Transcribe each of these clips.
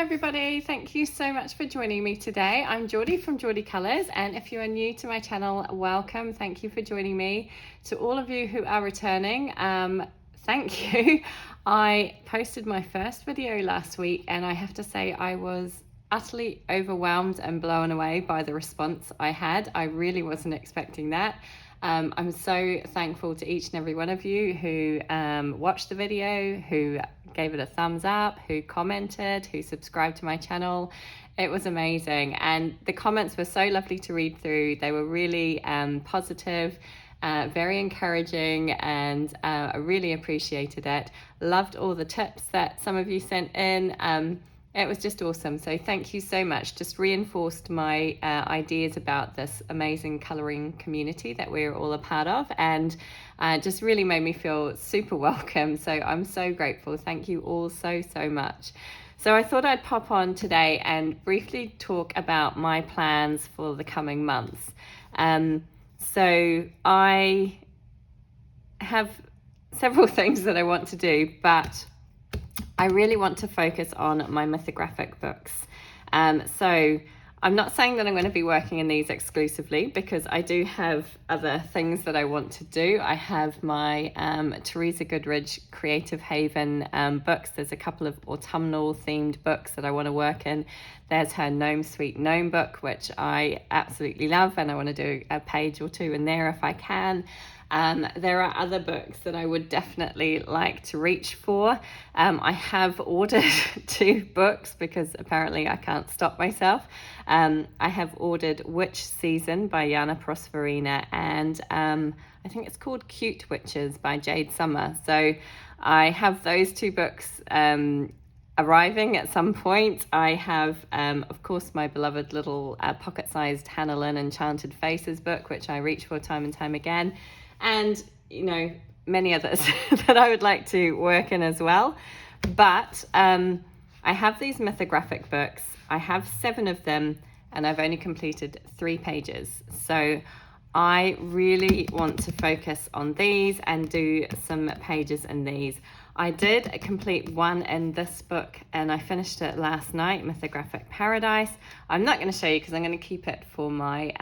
everybody, thank you so much for joining me today. I'm Geordie from Geordie Colours, and if you are new to my channel, welcome. Thank you for joining me. To all of you who are returning, thank you. I posted my first video last week and I have to say I was utterly overwhelmed and blown away by the response I had. I really wasn't expecting that. I'm so thankful to each and every one of you who watched the video, who gave it a thumbs up, who commented, who subscribed to my channel. It was amazing, and the comments were so lovely to read through. They were really positive, very encouraging, and I really appreciated it. Loved all the tips that some of you sent in. It was just awesome. So thank you so much. Just reinforced my ideas about this amazing colouring community that we're all a part of, and just really made me feel super welcome. So I'm so grateful. Thank you all so much. So I thought I'd pop on today and briefly talk about my plans for the coming months. So I have several things that I want to do, but I really want to focus on my mythographic books. So I'm not saying that I'm going to be working in these exclusively, because I do have other things that I want to do. I have my Teresa Goodridge Creative Haven books. There's a couple of autumnal themed books that I want to work in. There's her Gnome Sweet Gnome book, which I absolutely love, and I want to do a page or two in there if I can. There are other books that I would definitely like to reach for. I have ordered 2 books because apparently I can't stop myself. I have ordered Witch Season by Jana Prosperina, and I think it's called Cute Witches by Jade Summer. So I have those 2 books arriving at some point. I have, of course, my beloved little pocket-sized Hannah Lynn Enchanted Faces book, which I reach for time and time again. And, you know, many others that I would like to work in as well. But I have these mythographic books. I have 7 of them, and I've only completed 3 pages. So I really want to focus on these and do some pages in these. I did complete 1 in this book, and I finished it last night, Mythographic Paradise. I'm not going to show you because I'm going to keep it for my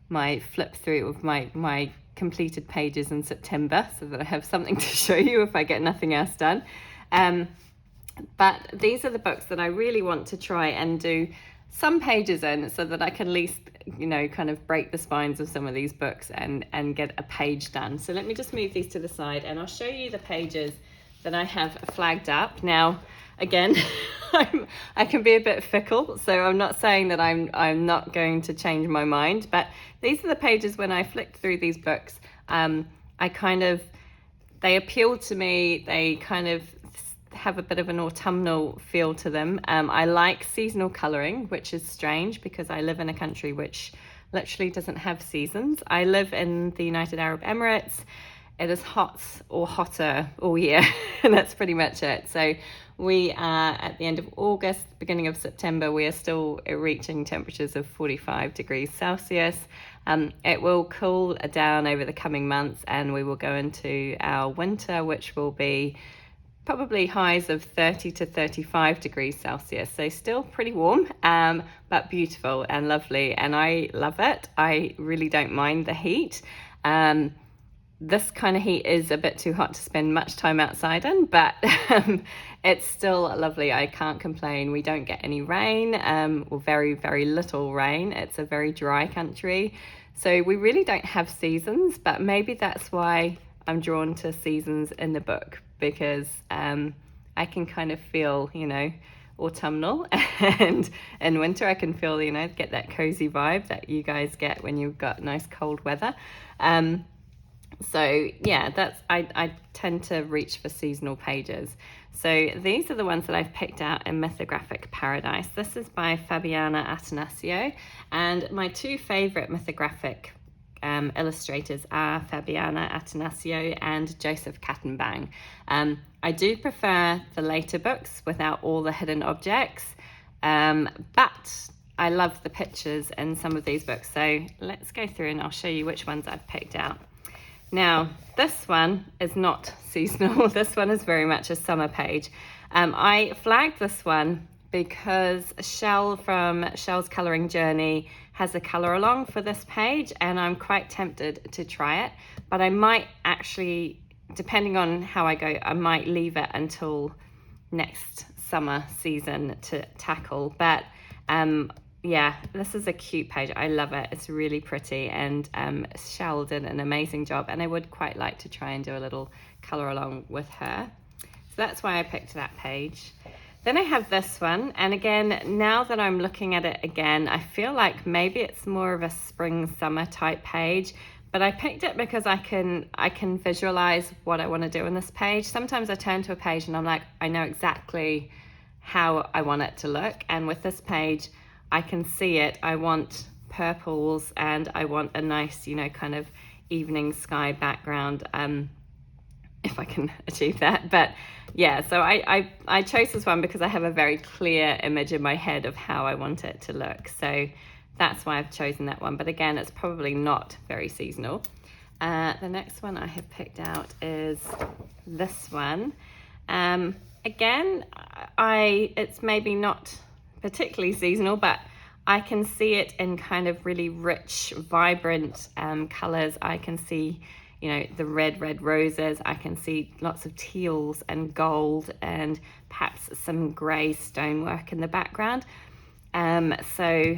my flip through of my completed pages in September, so that I have something to show you if I get nothing else done. But these are the books that I really want to try and do some pages in, so that I can at least, you know, kind of break the spines of some of these books and get a page done. So let me just move these to the side and I'll show you the pages that I have flagged up. Now, again, I can be a bit fickle, so I'm not saying that I'm not going to change my mind, but these are the pages when I flicked through these books. They appealed to me. They kind of have a bit of an autumnal feel to them. I like seasonal colouring, which is strange because I live in a country which literally doesn't have seasons. I live in the United Arab Emirates. It is hot or hotter all year, and that's pretty much it. So we are at the end of August, beginning of September, we are still reaching temperatures of 45 degrees Celsius. It will cool down over the coming months, and we will go into our winter, which will be probably highs of 30 to 35 degrees Celsius. So still pretty warm, but beautiful and lovely, and I love it. I really don't mind the heat. This kind of heat is a bit too hot to spend much time outside in, but it's still lovely. I can't complain. We don't get any rain, or very little rain. It's a very dry country. So we really don't have seasons, but maybe that's why I'm drawn to seasons in the book, because I can kind of feel, you know, autumnal, and in winter I can feel, you know, get that cozy vibe that you guys get when you've got nice cold weather. So yeah, I tend to reach for seasonal pages. So these are the ones that I've picked out in Mythographic Paradise. This is by Fabiana Attanasio, and my 2 favorite mythographic illustrators are Fabiana Attanasio and Joseph Kattenbang. I do prefer the later books without all the hidden objects, but I love the pictures in some of these books. So let's go through and I'll show you which ones I've picked out. Now, this one is not seasonal. This one is very much a summer page. I flagged this one because Shell from Shell's Colouring Journey has a colour along for this page, and I'm quite tempted to try it, but I might actually, depending on how I go, I might leave it until next summer season to tackle. But yeah, this is a cute page. I love it. It's really pretty, and Shell did an amazing job, and I would quite like to try and do a little colour along with her. So that's why I picked that page. Then I have this one, and again, now that I'm looking at it again, I feel like maybe it's more of a spring summer type page, but I picked it because I can visualize what I want to do in this page. Sometimes I turn to a page and I'm like, I know exactly how I want it to look, and with this page, I can see it. I want purples, and I want a nice, you know, kind of evening sky background, if I can achieve that. But yeah, so I chose this one because I have a very clear image in my head of how I want it to look. So that's why I've chosen that one. But again, it's probably not very seasonal. The next one I have picked out is this one. Again, it's maybe not particularly seasonal, but I can see it in kind of really rich, vibrant colors. I can see, you know, the red roses. I can see lots of teals and gold, and perhaps some gray stonework in the background. So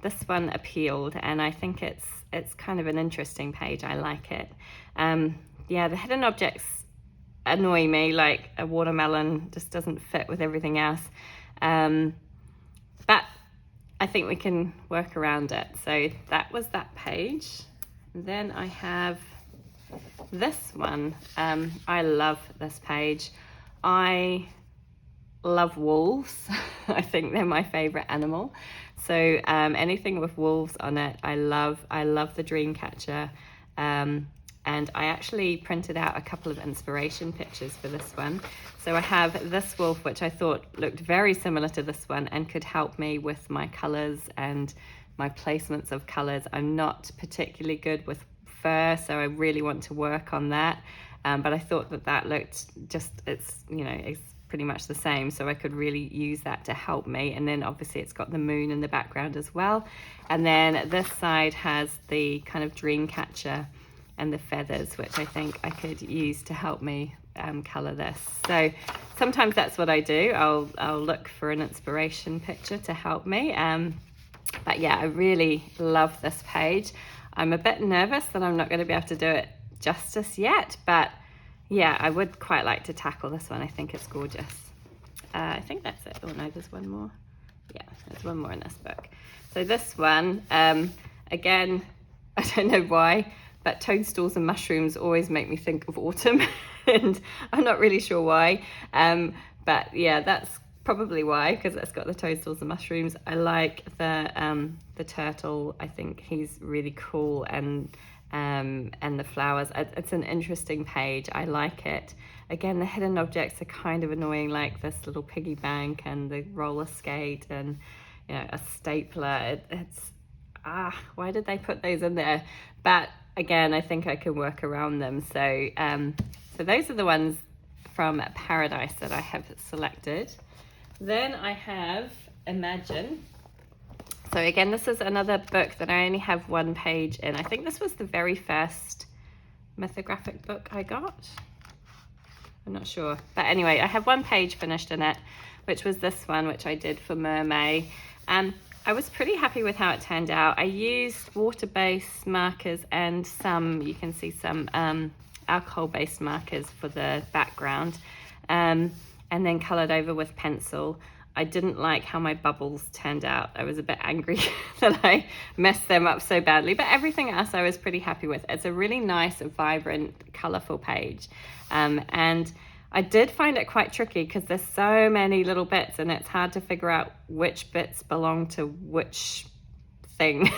this one appealed, and I think it's kind of an interesting page. I like it. Yeah, the hidden objects annoy me, like a watermelon just doesn't fit with everything else. But I think we can work around it. So that was that page. Then I have this one. I love this page. I love wolves. I think they're my favorite animal. So anything with wolves on it, I love the Dreamcatcher. And I actually printed out a couple of inspiration pictures for this one. So I have this wolf, which I thought looked very similar to this one and could help me with my colors and my placements of colors. I'm not particularly good with fur, so I really want to work on that. But I thought that looked just, it's pretty much the same, so I could really use that to help me. And then obviously it's got the moon in the background as well. And then this side has the kind of Dreamcatcher and the feathers, which I think I could use to help me color this. So sometimes that's what I do. I'll look for an inspiration picture to help me. But yeah, I really love this page. I'm a bit nervous that I'm not going to be able to do it justice yet, but yeah, I would quite like to tackle this one. I think it's gorgeous. I think that's it. Oh no, there's one more. Yeah, there's one more in this book. So this one, again, I don't know why, but toadstools and mushrooms always make me think of autumn, and I'm not really sure why. But yeah, that's probably why, because it's got the toadstools and mushrooms. I like the turtle. I think he's really cool, and the flowers. It's an interesting page. I like it. Again, the hidden objects are kind of annoying, like this little piggy bank and the roller skate and, you know, a stapler. Why did they put those in there? But again, I think I can work around them. So so those are the ones from Paradise that I have selected. Then I have Imagine. So again, this is another book that I only have one page in. I think this was the very first mythographic book I got. I'm not sure. But anyway, I have one page finished in it, which was this one, which I did for Mermay. I was pretty happy with how it turned out. I used water-based markers and you can see some alcohol-based markers for the background, and then colored over with pencil. I didn't like how my bubbles turned out. I was a bit angry that I messed them up so badly, but everything else I was pretty happy with. It's a really nice, vibrant, colorful page. And I did find it quite tricky because there's so many little bits and it's hard to figure out which bits belong to which thing,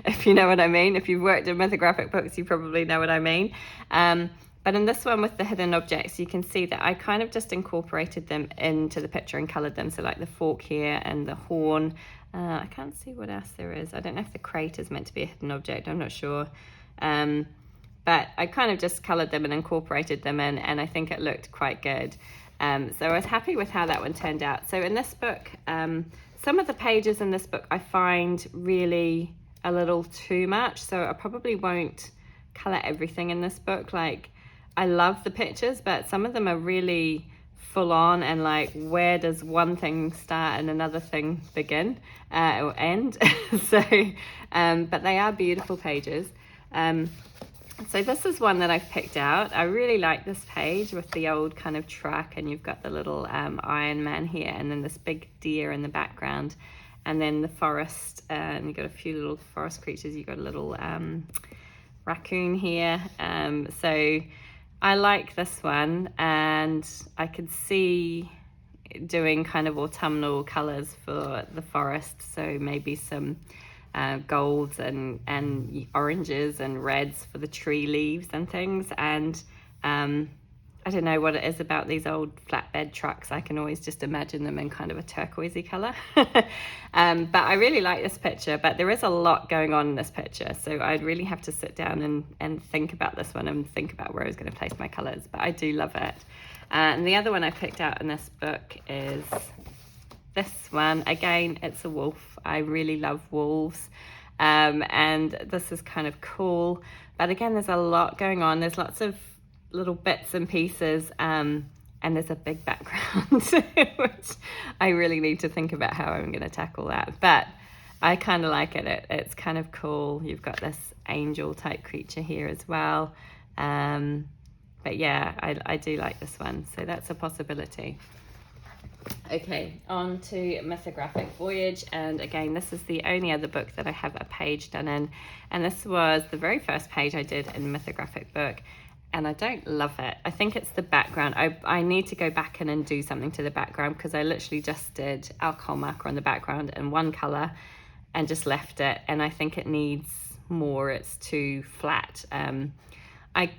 if you know what I mean. If you've worked in mythographic books, you probably know what I mean. But in this one with the hidden objects, you can see that I kind of just incorporated them into the picture and colored them. So like the fork here and the horn. I can't see what else there is. I don't know if the crate is meant to be a hidden object. I'm not sure. But I kind of just colored them and incorporated them in, and I think it looked quite good. So I was happy with how that one turned out. So in this book, some of the pages in this book I find really a little too much, so I probably won't color everything in this book. Like, I love the pictures, but some of them are really full on, and like, where does one thing start and another thing begin or end? So but they are beautiful pages. So this is one that I've picked out. I really like this page with the old kind of truck, and you've got the little Iron Man here, and then this big deer in the background, and then the forest, and you've got a few little forest creatures. You've got a little raccoon here. So I like this one, and I could see doing kind of autumnal colors for the forest. So maybe some golds and oranges and reds for the tree leaves and things. And I don't know what it is about these old flatbed trucks. I can always just imagine them in kind of a turquoisey color. But I really like this picture, but there is a lot going on in this picture. So I'd really have to sit down and think about this one and think about where I was going to place my colors, but I do love it. And the other one I picked out in this book is this one. Again, it's a wolf. I really love wolves. And this is kind of cool. But again, there's a lot going on. There's lots of little bits and pieces. And there's a big background, which I really need to think about how I'm going to tackle that. But I kind of like it. It's kind of cool. You've got this angel type creature here as well. But yeah, I do like this one. So that's a possibility. Okay, on to Mythographic Voyage, and again, this is the only other book that I have a page done in, and this was the very first page I did in Mythographic book, and I don't love it. I think it's the background. I need to go back in and do something to the background, because I literally just did alcohol marker on the background in one color and just left it, and I think it needs more. It's too flat. I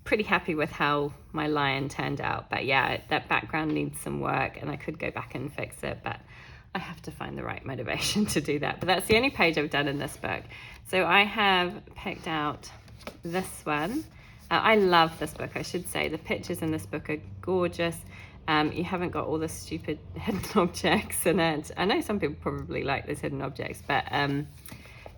pretty happy with how my lion turned out, but yeah, that background needs some work, and I could go back and fix it, but I have to find the right motivation to do that. But that's the only page I've done in this book. So I have picked out this one. I love this book, I should say. The pictures in this book are gorgeous. You haven't got all the stupid hidden objects in it. I know some people probably like those hidden objects, but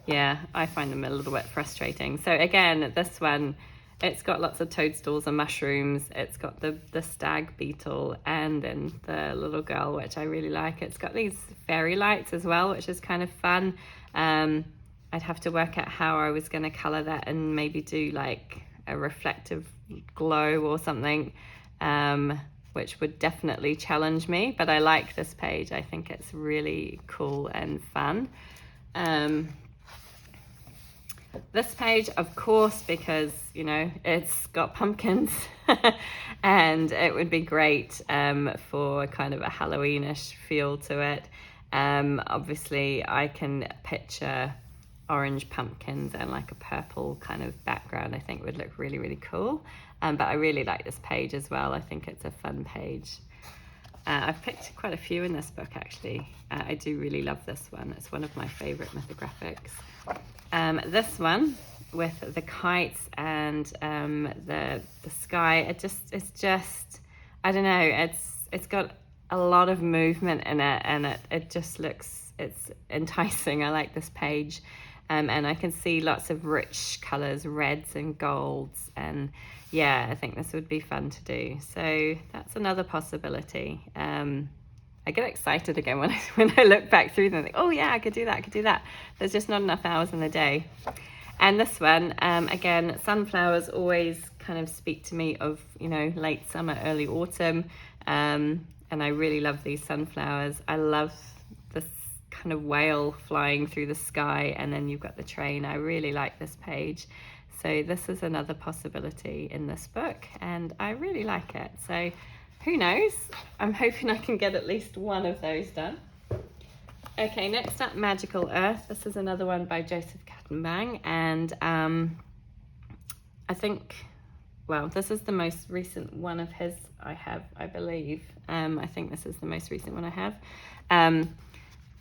yeah, I find them a little bit frustrating. So again, this one, it's got lots of toadstools and mushrooms. It's got the stag beetle and then the little girl, which I really like. It's got these fairy lights as well, which is kind of fun. I'd have to work out how I was going to color that and maybe do like a reflective glow or something, which would definitely challenge me. But I like this page. I think it's really cool and fun. This page, of course, because, you know, it's got pumpkins and it would be great for kind of a Halloweenish feel to it. Obviously, I can picture orange pumpkins and like a purple kind of background. I think would look really, really cool. But I really like this page as well. I think it's a fun page. I've picked quite a few in this book, actually. I do really love this one. It's one of my favorite mythographics. This one with the kites and the sky, it's just I don't know, it's got a lot of movement in it, and it just looks, it's enticing. I like this page, and I can see lots of rich colors, reds and golds, and yeah, I think this would be fun to do. So that's another possibility. I get excited again when I look back through them and think, oh yeah, I could do that. There's just not enough hours in the day. And this one, again, sunflowers always kind of speak to me of, you know, late summer, early autumn. And I really love these sunflowers. I love this kind of whale flying through the sky, and then you've got the train. I really like this page. So this is another possibility in this book, and I really like it. So who knows? I'm hoping I can get at least one of those done. Okay, next up, Magical Earth. This is another one by Joseph Kattenbang, and I think, well, this is the most recent one of his I have, I believe. I think this is the most recent one I have.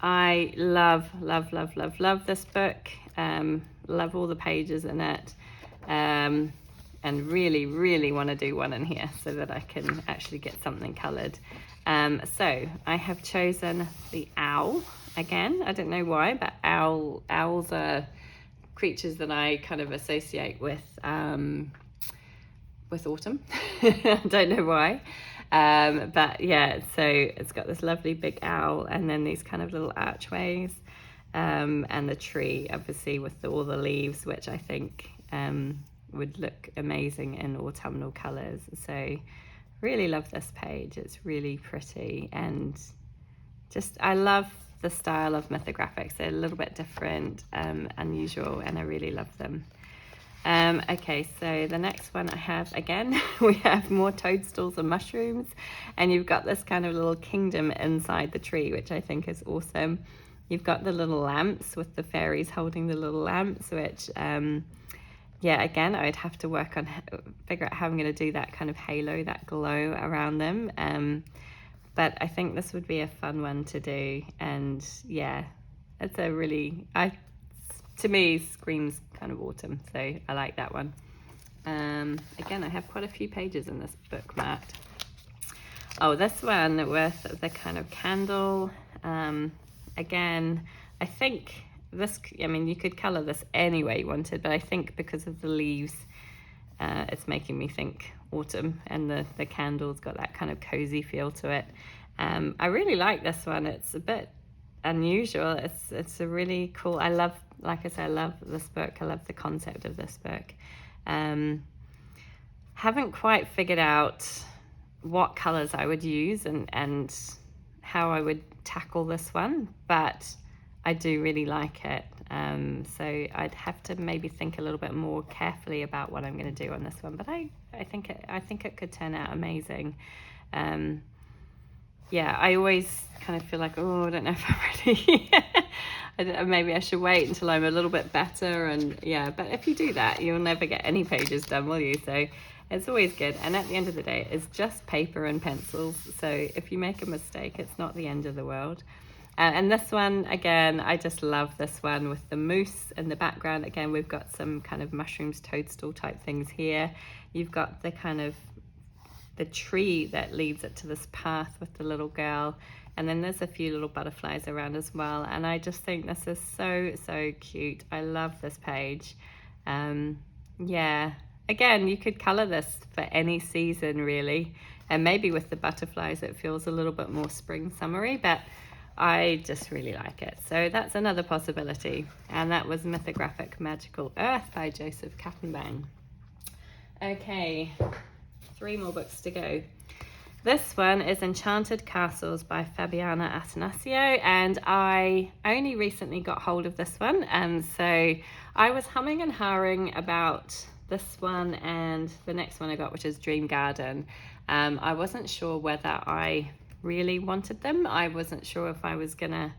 I love this book. Love all the pages in it. and really want to do one in here so that I can actually get something coloured. So I have chosen the owl again. I don't know why, but owls are creatures that I kind of associate with autumn. I don't know why. But yeah, so it's got this lovely big owl and then these kind of little archways, and the tree obviously with all the leaves, which I think would look amazing in autumnal colours. So really love this page. It's really pretty, and just I love the style of mythographics. They're a little bit different, unusual, and I really love them. Okay, so the next one I have, again, we have more toadstools and mushrooms, and you've got this kind of little kingdom inside the tree, which I think is awesome. You've got the little lamps with the fairies holding the little lamps, which, yeah, again, I'd have to work on, figure out how I'm going to do that kind of halo, that glow around them. But I think this would be a fun one to do, and yeah, it's a really, to me, screams kind of autumn, so I like that one. Again, I have quite a few pages in this book marked. Oh, this one with the kind of candle. Again, I think this, I mean, you could colour this any way you wanted, but I think because of the leaves, it's making me think autumn, and the candle's got that kind of cozy feel to it. I really like this one. It's a bit unusual. It's a really cool, I love, like I said, I love this book. I love the concept of this book. Haven't quite figured out what colours I would use and how I would tackle this one, but I do really like it. So I'd have to maybe think a little bit more carefully about what I'm going to do on this one, but I think it could turn out amazing. Yeah, I always kind of feel like, oh, I don't know if I'm ready. Maybe I should wait until I'm a little bit better, and yeah, but if you do that, you'll never get any pages done, will you? So it's always good, and at the end of the day, it's just paper and pencils, so if you make a mistake, it's not the end of the world. And this one, again, I just love this one with the moose in the background. Again, we've got some kind of mushrooms, toadstool type things here. You've got the kind of the tree that leads it to this path with the little girl, and then there's a few little butterflies around as well, and I just think this is so cute. I love this page. Yeah, again, you could color this for any season really, and maybe with the butterflies it feels a little bit more spring summery, but I just really like it. So that's another possibility, and that was Mythographic Magical Earth by Joseph Kappenbang. Okay, 3 more books to go. This one is Enchanted Castles by Fabiana Attanasio, and I only recently got hold of this one, and so I was humming and hawing about this one and the next one I got, which is Dream Garden. I wasn't sure whether I really wanted them. I wasn't sure if I was gonna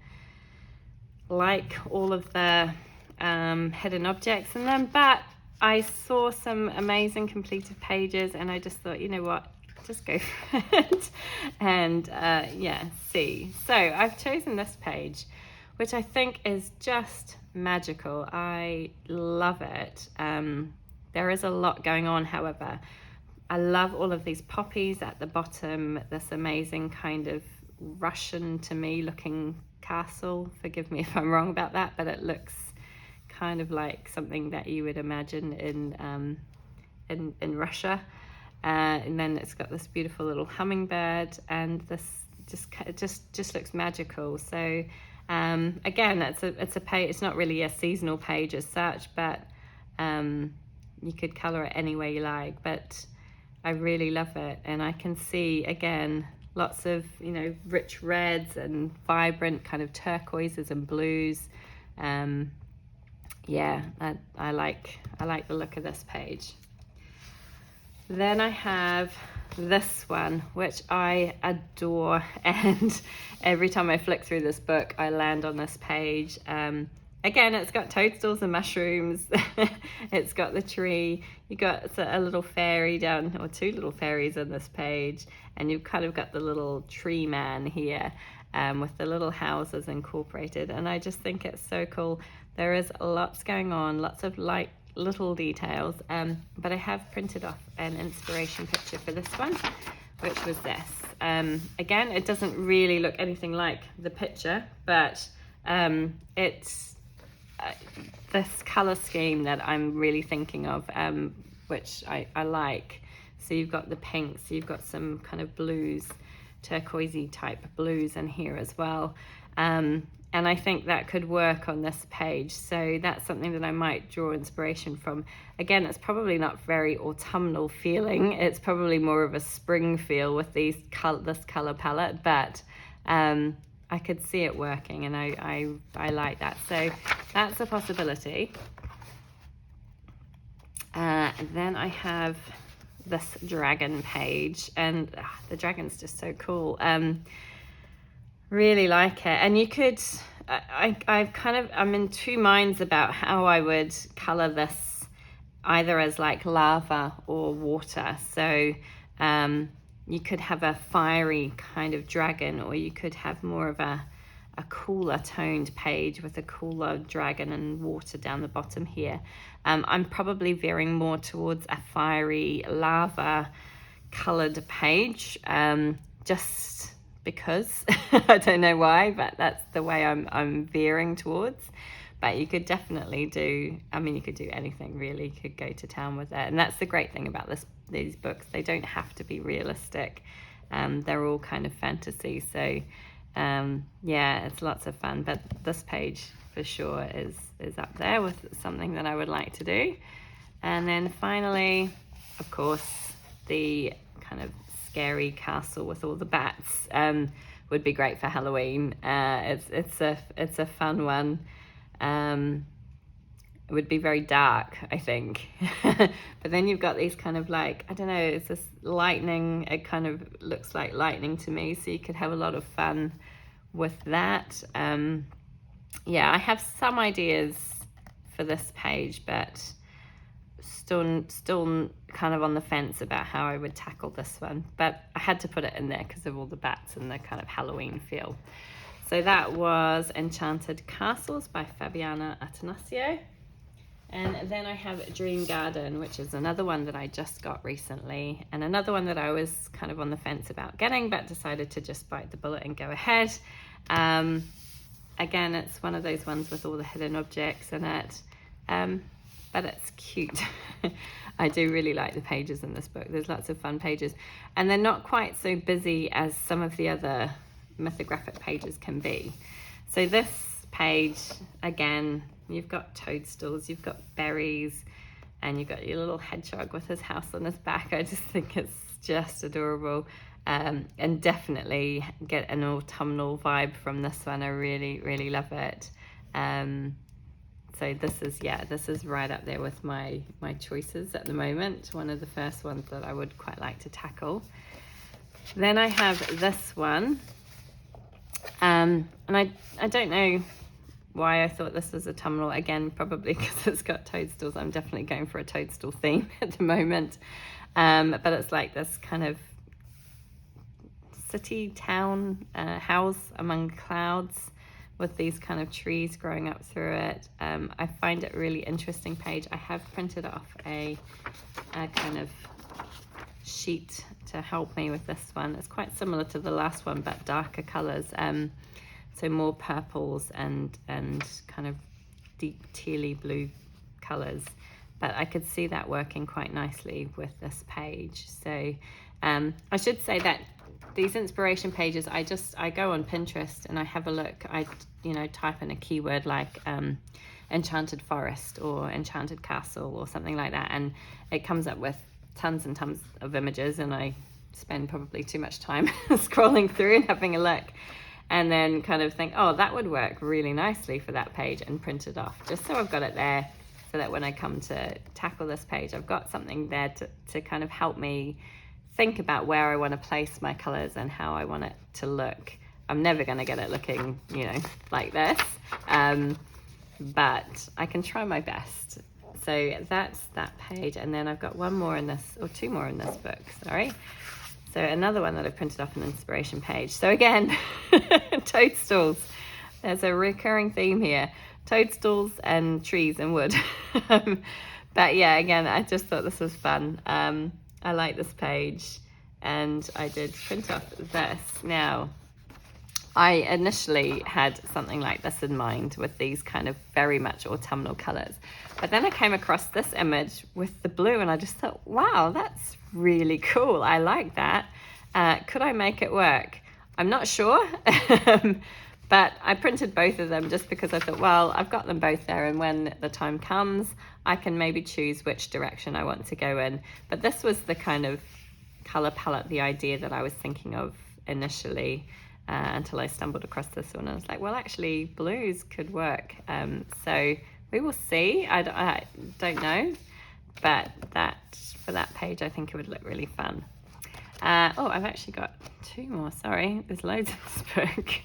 like all of the hidden objects in them, but I saw some amazing completed pages and I just thought, you know what, just go for it. And yeah, see. So I've chosen this page, which I think is just magical. I love it. There is a lot going on, however. I love all of these poppies at the bottom, this amazing kind of Russian to me looking castle. Forgive me if I'm wrong about that, but it looks kind of like something that you would imagine in Russia. And then it's got this beautiful little hummingbird, and this just looks magical. So again, it's a page. It's not really a seasonal page as such, but you could color it any way you like. But I really love it, and I can see again lots of, you know, rich reds and vibrant kind of turquoises and blues. Yeah, I like the look of this page. Then I have this one, which I adore, and every time I flick through this book I land on this page. Again, it's got toadstools and mushrooms. It's got the tree. You got a little fairy down, or 2 little fairies on this page, and you've kind of got the little tree man here, with the little houses incorporated, and I just think it's so cool. There is lots going on, lots of light little details, but I have printed off an inspiration picture for this one, which was this. Again, it doesn't really look anything like the picture, but it's this color scheme that I'm really thinking of, which I like. So you've got the pinks, you've got some kind of blues, turquoisey type blues in here as well. And I think that could work on this page. So that's something that I might draw inspiration from. Again, it's probably not very autumnal feeling. It's probably more of a spring feel with this color palette, but I could see it working, and I like that. So that's a possibility. Then I have this dragon page, and the dragon's just so cool. Really like it. And you could, I'm in two minds about how I would color this, either as like lava or water. So you could have a fiery kind of dragon, or you could have more of a cooler toned page with a cooler dragon and water down the bottom here. I'm probably veering more towards a fiery lava colored page, just because I don't know why, but that's the way I'm veering towards. But you could definitely do, I mean, you could do anything really. You could go to town with it. And that's the great thing about these books. They don't have to be realistic. They're all kind of fantasy. So yeah, it's lots of fun. But this page for sure is up there with something that I would like to do. And then finally, of course, the kind of scary castle with all the bats would be great for Halloween. It's a fun one. It would be very dark, I think. But then you've got these kind of like, I don't know, it's this lightning. It kind of looks like lightning to me, so you could have a lot of fun with that. Yeah, I have some ideas for this page, but still kind of on the fence about how I would tackle this one. But I had to put it in there because of all the bats and the kind of Halloween feel. So that was Enchanted Castles by Fabiana Attanasio. And then I have Dream Garden, which is another one that I just got recently, and another one that I was kind of on the fence about getting, but decided to just bite the bullet and go ahead. Again, it's one of those ones with all the hidden objects in it, but it's cute. I do really like the pages in this book. There's lots of fun pages, and they're not quite so busy as some of the other mythographic pages can be. So this page, again, you've got toadstools, you've got berries, and you've got your little hedgehog with his house on his back. I just think it's just adorable, and definitely get an autumnal vibe from this one. I really, really love it. So this is right up there with my choices at the moment. One of the first ones that I would quite like to tackle. Then I have this one, and I don't know why I thought this was autumnal. Again, probably because it's got toadstools. I'm definitely going for a toadstool theme at the moment. But it's like this kind of city town house among clouds with these kind of trees growing up through it. I find it a really interesting page. I have printed off a kind of sheet to help me with this one. It's quite similar to the last one, but darker colors. So more purples and kind of deep tealy blue colors. But I could see that working quite nicely with this page. So I should say that these inspiration pages, I go on Pinterest and I have a look. I type in a keyword like enchanted forest or enchanted castle or something like that, and it comes up with tons and tons of images, and I spend probably too much time scrolling through and having a look, and then kind of think, oh, that would work really nicely for that page, and print it off just so I've got it there, so that when I come to tackle this page, I've got something there to kind of help me think about where I want to place my colors and how I want it to look. I'm never going to get it looking, like this, but I can try my best. So that's that page, and then I've got one more in this, or two more in this book, sorry. So another one that I printed off an inspiration page. So again, toadstools. There's a recurring theme here. Toadstools and trees and wood. But yeah, again, I just thought this was fun. I like this page, and I did print off this. Now, I initially had something like this in mind with these kind of very much autumnal colors. But then I came across this image with the blue, and I just thought, wow, that's really cool. I like that. Could I make it work? I'm not sure. But I printed both of them just because I thought, well, I've got them both there, and when the time comes, I can maybe choose which direction I want to go in. But this was the kind of color palette, the idea that I was thinking of initially, until I stumbled across this one. I was like, well, actually, blues could work. So we will see. I don't know, but for that page, I think it would look really fun. Oh, I've actually got two more. Sorry, there's loads in this book.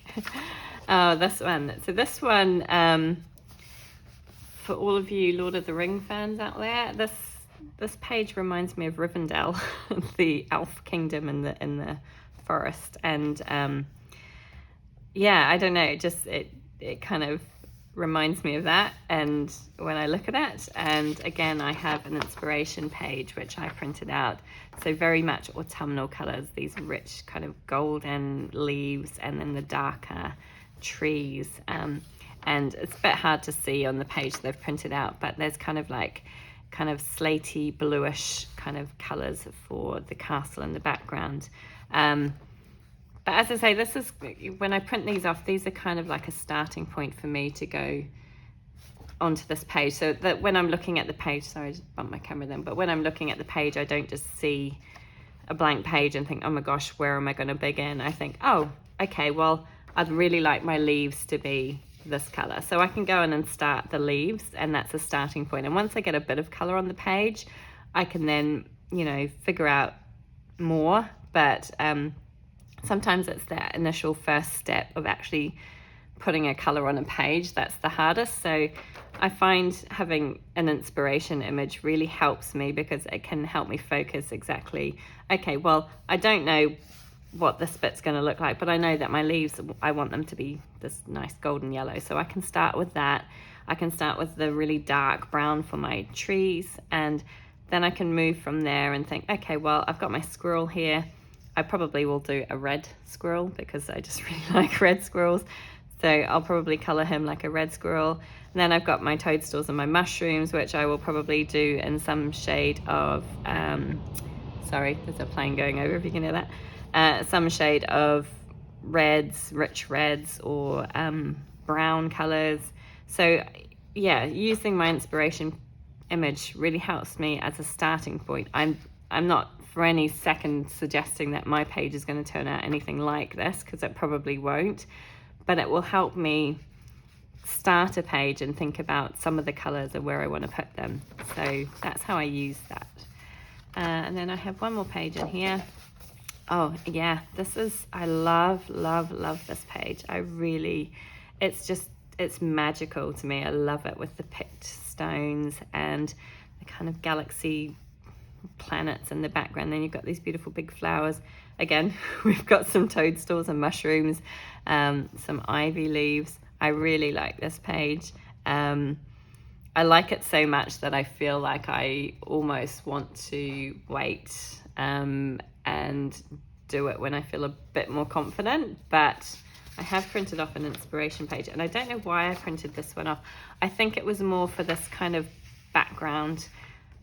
Oh, this one. So this one, for all of you Lord of the Ring fans out there, this page reminds me of Rivendell, the elf kingdom in the forest, and yeah, I don't know, it kind of reminds me of that, and when I look at it, and again, I have an inspiration page which I printed out, so very much autumnal colors, these rich kind of golden leaves, and then the darker trees, and it's a bit hard to see on the page they've printed out, but there's kind of slaty bluish kind of colors for the castle in the background. But as I say, this is, when I print these off, these are kind of like a starting point for me to go onto this page, so that when I'm looking at the page, sorry, I just bumped my camera then, but when I'm looking at the page, I don't just see a blank page and think, oh my gosh, where am I going to begin? I think, oh, okay, well, I'd really like my leaves to be this color. So I can go in and start the leaves, and that's a starting point. And once I get a bit of color on the page, I can then, figure out more. But sometimes it's that initial first step of actually putting a color on a page that's the hardest. So I find having an inspiration image really helps me, because it can help me focus exactly, okay, well, I don't know what this bit's going to look like, but I know that my leaves, I want them to be this nice golden yellow, so I can start with that. I can start with the really dark brown for my trees, and then I can move from there and think, okay, well, I've got my squirrel here. I probably will do a red squirrel because I just really like red squirrels, so I'll probably color him like a red squirrel. And then I've got my toadstools and my mushrooms, which I will probably do in some shade of sorry, there's a plane going over if you can hear that. Some shade of reds, rich reds, or brown colors. So yeah, using my inspiration image really helps me as a starting point. I'm not for any second suggesting that my page is going to turn out anything like this, because it probably won't, but it will help me start a page and think about some of the colors and where I want to put them. So that's how I use that. And then I have one more page in here. Oh yeah, I love this page. It's magical to me. I love it with the picked stones and the kind of galaxy planets in the background. Then you've got these beautiful big flowers. Again, we've got some toadstools and mushrooms, some ivy leaves. I really like this page. I like it so much that I feel like I almost want to wait and do it when I feel a bit more confident, but I have printed off an inspiration page, and I don't know why I printed this one off. I think it was more for this kind of background.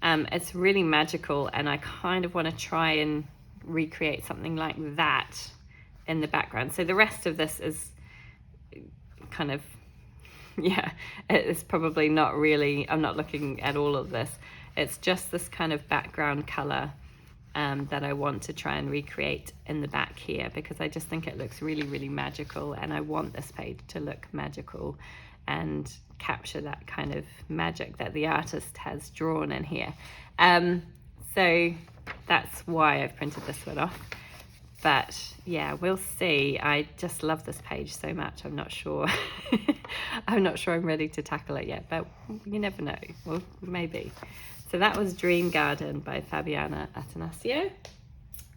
It's really magical, and I kind of want to try and recreate something like that in the background. So the rest of this is kind of, yeah, it's probably not really, I'm not looking at all of this. It's just this kind of background color that I want to try and recreate in the back here, because I just think it looks really magical, and I want this page to look magical and capture that kind of magic that the artist has drawn in here. So that's why I've printed this one off. But yeah, we'll see. I just love this page so much. I'm not sure I'm ready to tackle it yet, but you never know. Well, maybe. So that was Dream Garden by Fabiana Attanasio.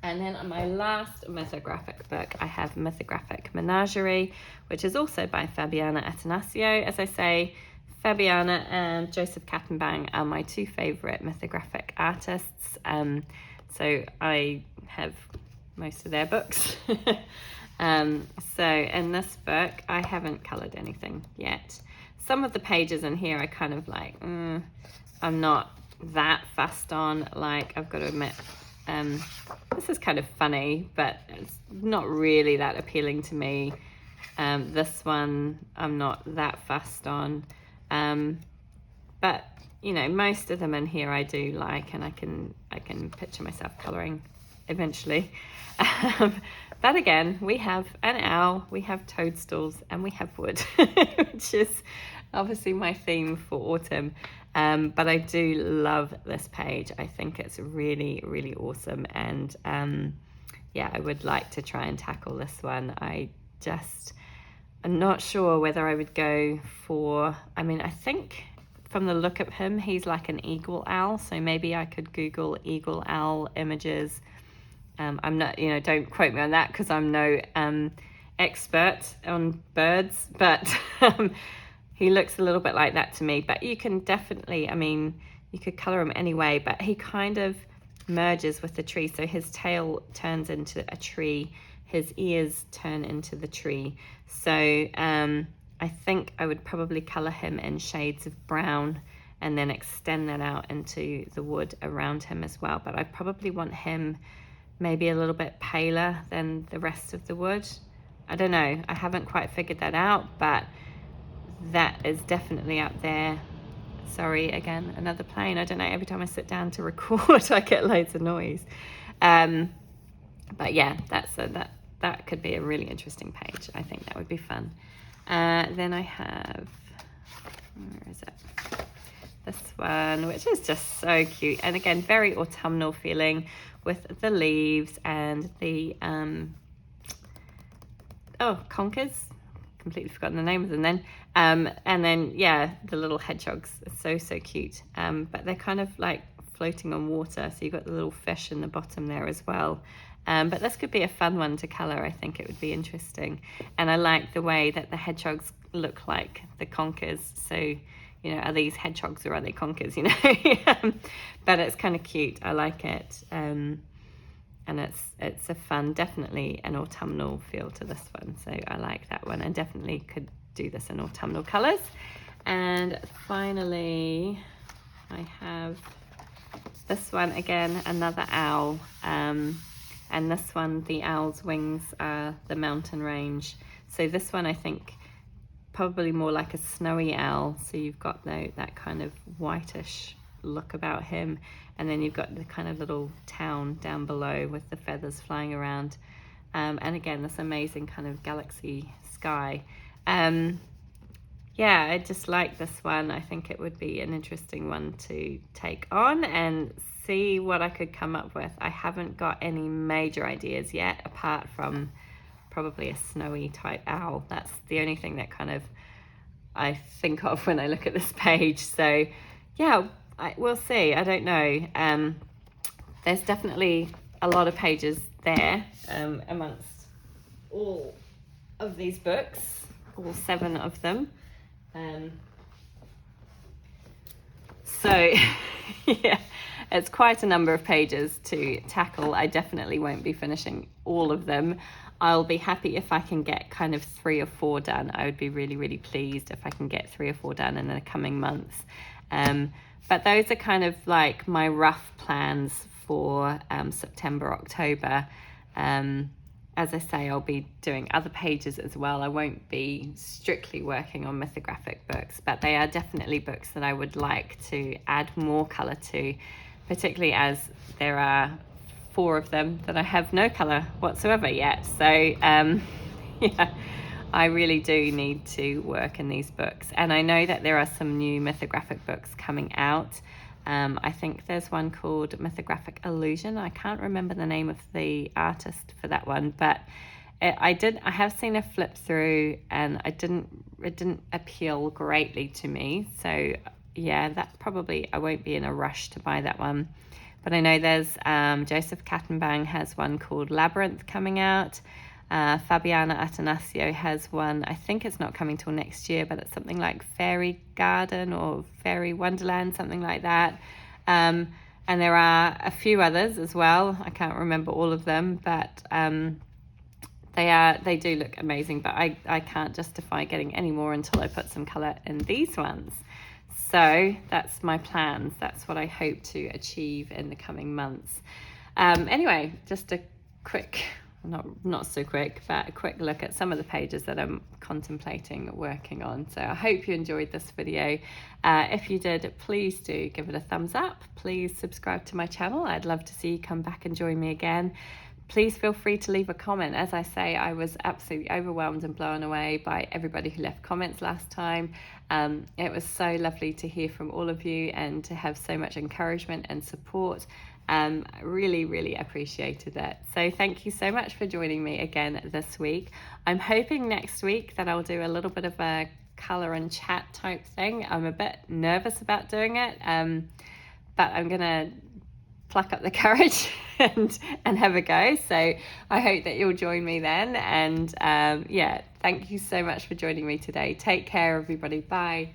And then on my last mythographic book, I have Mythographic Menagerie, which is also by Fabiana Attanasio. As I say, Fabiana and Joseph Kattenbang are my two favorite mythographic artists. So I have most of their books. So in this book, I haven't colored anything yet. Some of the pages in here I kind of like, I'm not that fussed on. Like, I've got to admit, this is kind of funny, but it's not really that appealing to me. This one I'm not that fussed on. But you know, most of them in here I do like, and I can picture myself coloring eventually. But again, we have an owl, we have toadstools, and we have wood, which is obviously my theme for autumn. But I do love this page. I think it's really, really awesome. And yeah, I would like to try and tackle this one. I'm not sure whether I would go for, I mean, I think from the look of him, he's like an eagle owl. So maybe I could Google eagle owl images. I'm not, you know, don't quote me on that because I'm no expert on birds, but he looks a little bit like that to me. But you can definitely, I mean, you could color him anyway, but he kind of merges with the tree. So his tail turns into a tree, his ears turn into the tree. So I think I would probably color him in shades of brown and then extend that out into the wood around him as well. But I probably want him maybe a little bit paler than the rest of the wood. I don't know, I haven't quite figured that out, but that is definitely up there. Sorry, again, another plane. I don't know, every time I sit down to record, I get loads of noise. But yeah, that could be a really interesting page. I think that would be fun. Then I have, where is it? This one, which is just so cute. And again, very autumnal feeling with the leaves and the, conkers. Completely forgotten the name of them then. And then, yeah, the little hedgehogs are so cute. But they're kind of like floating on water. So you've got the little fish in the bottom there as well. But this could be a fun one to colour. I think it would be interesting. And I like the way that the hedgehogs look like the conkers. So, you know, are these hedgehogs or are they conkers, you know? But it's kind of cute. I like it. And it's a fun, definitely an autumnal feel to this one. So I like that one and definitely could do this in autumnal colours. And finally, I have this one again, another owl. And this one, the owl's wings are the mountain range. So this one, I think, probably more like a snowy owl. So you've got that kind of whitish look about him. And then you've got the kind of little town down below with the feathers flying around. And again, this amazing kind of galaxy sky. Yeah, I just like this one. I think it would be an interesting one to take on and see what I could come up with. I haven't got any major ideas yet, apart from probably a snowy type owl. That's the only thing that kind of I think of when I look at this page. So yeah, we'll see. I don't know. There's definitely a lot of pages there amongst all of these books, all 7 of them. So yeah, it's quite a number of pages to tackle. I definitely won't be finishing all of them. I'll be happy if I can get kind of 3 or 4 done. I would be really, really pleased if I can get 3 or 4 done in the coming months. But those are kind of like my rough plans for September, October. As I say, I'll be doing other pages as well. I won't be strictly working on mythographic books, but they are definitely books that I would like to add more colour to, particularly as there are 4 of them that I have no colour whatsoever yet. So yeah, I really do need to work in these books. And I know that there are some new mythographic books coming out. I think there's one called Mythographic Illusion. I can't remember the name of the artist for that one, but I have seen a flip through and it didn't appeal greatly to me. So yeah, that probably, I won't be in a rush to buy that one. But I know there's Joseph Kattenbang has one called Labyrinth coming out. Fabiana Atanasio has one. I think it's not coming till next year, but it's something like Fairy Garden or Fairy Wonderland, something like that. And there are a few others as well. I can't remember all of them, but they do look amazing. But I can't justify getting any more until I put some colour in these ones. So that's my plans. That's what I hope to achieve in the coming months. Anyway, just a quick, not so quick, but a quick look at some of the pages that I'm contemplating working on. So I hope you enjoyed this video. If you did, please do give it a thumbs up. Please subscribe to my channel. I'd love to see you come back and join me again. Please feel free to leave a comment. As I say, I was absolutely overwhelmed and blown away by everybody who left comments last time. It was so lovely to hear from all of you and to have so much encouragement and support. I really, really appreciated it. So thank you so much for joining me again this week. I'm hoping next week that I'll do a little bit of a colour and chat type thing. I'm a bit nervous about doing it, but I'm going to pluck up the courage and have a go. So I hope that you'll join me then. And yeah, thank you so much for joining me today. Take care, everybody. Bye.